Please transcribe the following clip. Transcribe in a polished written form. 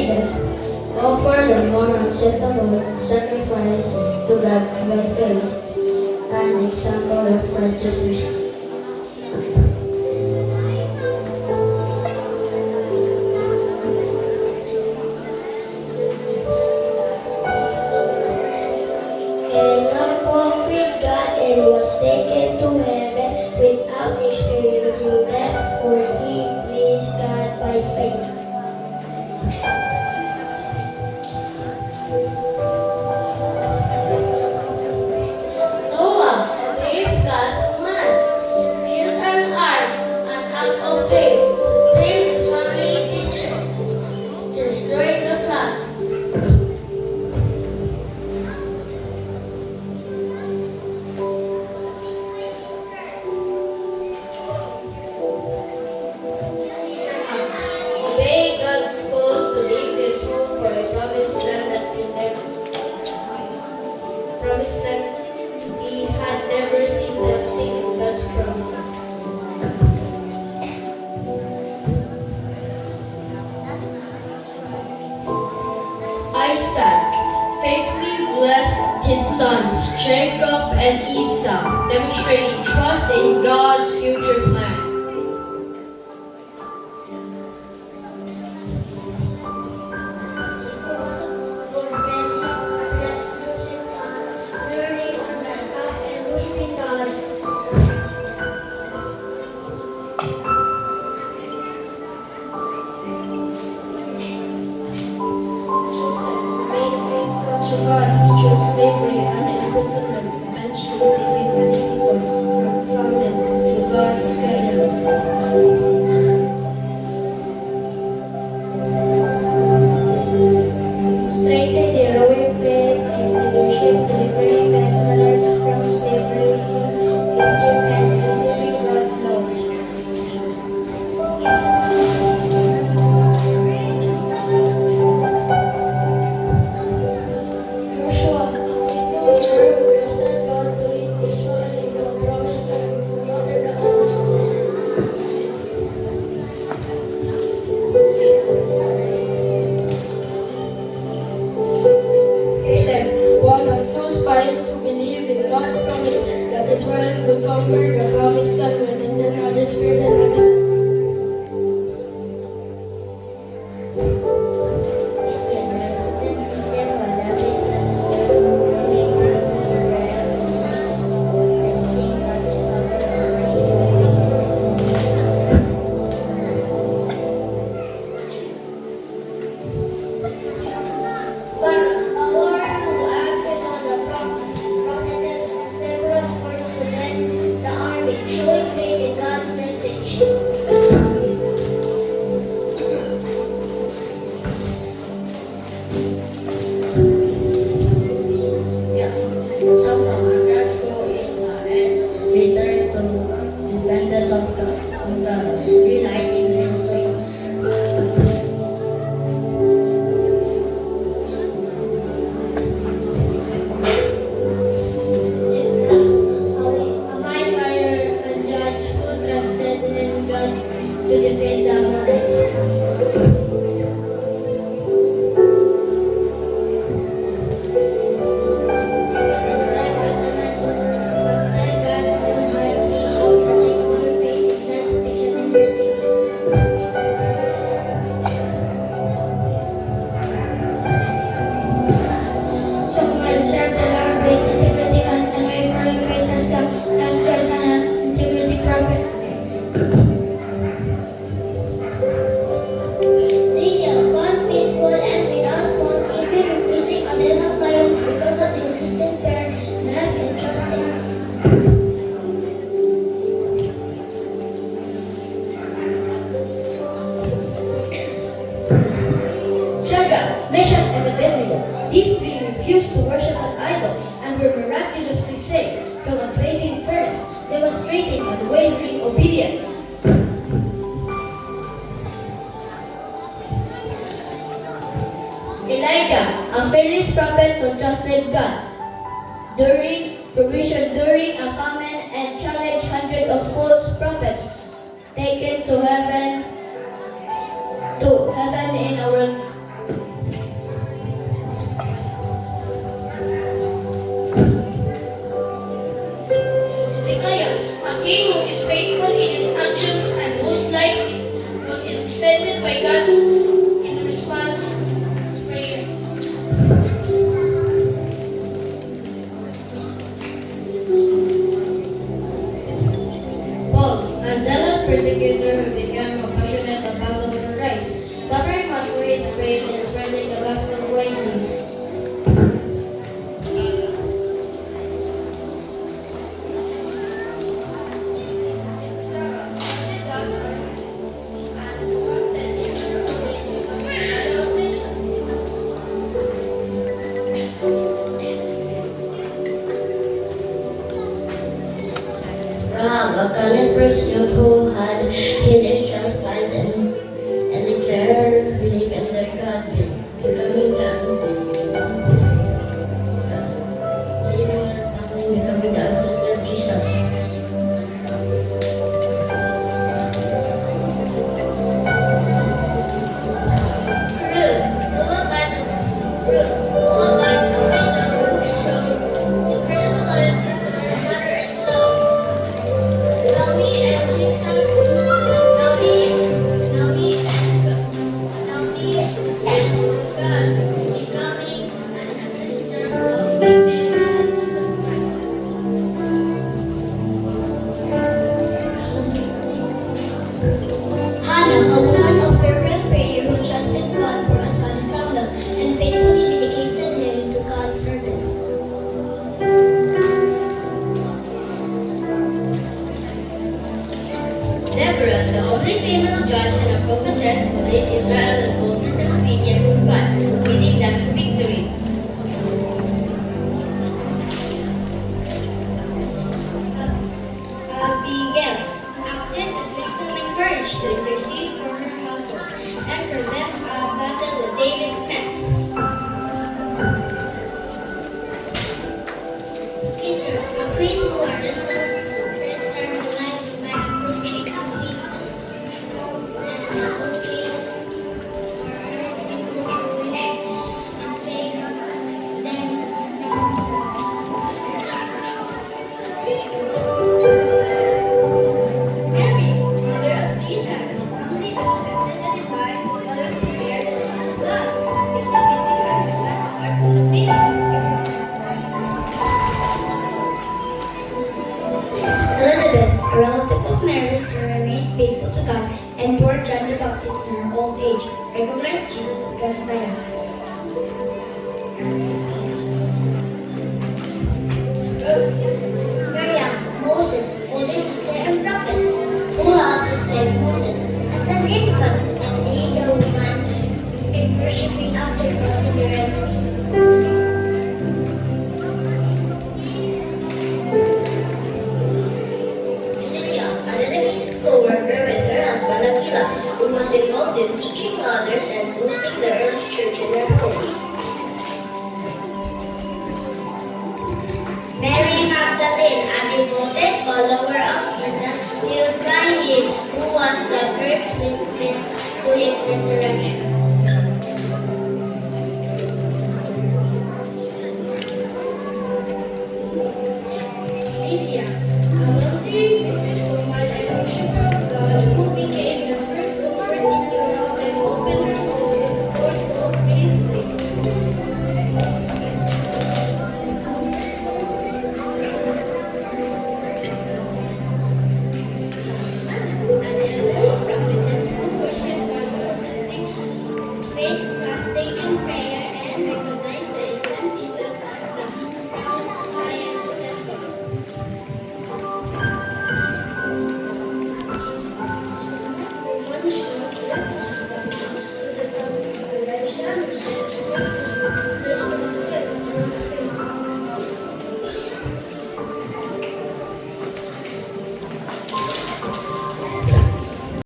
Elijah offered a more acceptable sacrifice to God by faith, an example of righteousness. Enoch walked with God and was taken to heaven without experiencing death, for he pleased God by faith. Noah obeys God's command to build an ark, an act of faith, to save his family during the flood. Obey God's call to leave his home for a promised land promised land he had never seen, testing in God's promises. Isaac faithfully blessed his sons, Jacob and Esau, demonstrating trust in God's future plan. Jacob was born when he addressed losing sons, learning on the spot and worshiping God. Joseph remained faithful to God through slavery and imprisonment, eventually saving many people from famine through God's guidance. Strengthened the heroic faith and leadership, delivering the Israelites from slavery in Egypt and receiving God's laws. Joshua, a faithful leader who trusted God to lead Israel into the promised land, no matter the odds. Caleb, one of two spies who believed in God's promise that Israel could conquer the promised land when then others feared the evidence. But a warrior who acted on the prophetess Deborah's words to lead the army, showing faith in God's message. Some successful in the returned to dependence of God, realizing the true source of a mighty and judge who trusted in God to defend the Amorites. Described as a man after God's own heart, he showed unshakable faith in God's protection and mercy. Samuel served the Lord with integrity and unwavering faith as the last judge and an integrity prophet. Daniel found faithful and without fault, even facing a den of lions because of the consistent prayer, love, and trusting. Shadrach, Meshach, and Abednego, these three refused to worship an idol and were miraculously saved from a blazing furnace, demonstrating unwavering obedience. Elijah, a fearless prophet who trusted God during a famine and challenged hundreds of false prophets taken to heaven in a world persecutor who became a passionate apostle for Christ, suffering much for his faith and spreading the gospel widely. Rahab, a cunning prostitute who had hid his trespasses and declared belief in their God, becoming the ancestor of Jesus. Ruth, who abide a widow who showed incredible loyalty to her mother-in-law. Naomi and Jesus, Naomi and God, becoming an sister of Amen and Jesus Christ. Hannah, a woman of fervent prayer who trusted God for a son Samuel and faithfully dedicated him to God's service. Deborah, the only female judge and a prophetess who led Israel in boldness and obedience to God, leading them to victory. Abigail acted with wisdom and courage to intercede for her household and prevent a battle with David's men. Esther, a queen who arrested her life by approaching a king and advocating for her in wish and saving them Mary, mother of Jesus, humbly accepted the divine calling to bear the Son of God, receiving the gospel apart from obedience. Elizabeth, a relative of Mary's who remained faithful to God and bore John the Baptist in her old age, recognized Jesus as the Messiah. Miriam, Moses' older sister and prophets, who helped to save Moses as an infant and lead the woman in worshiping after crossing the Red Sea. Priscilla, a dedicated co-worker with her husband Aquila, who was involved in teaching others and hosting the early church in her home. Mary Magdalene, a devoted follower of Jesus, lived by him, who was the first witness to his resurrection.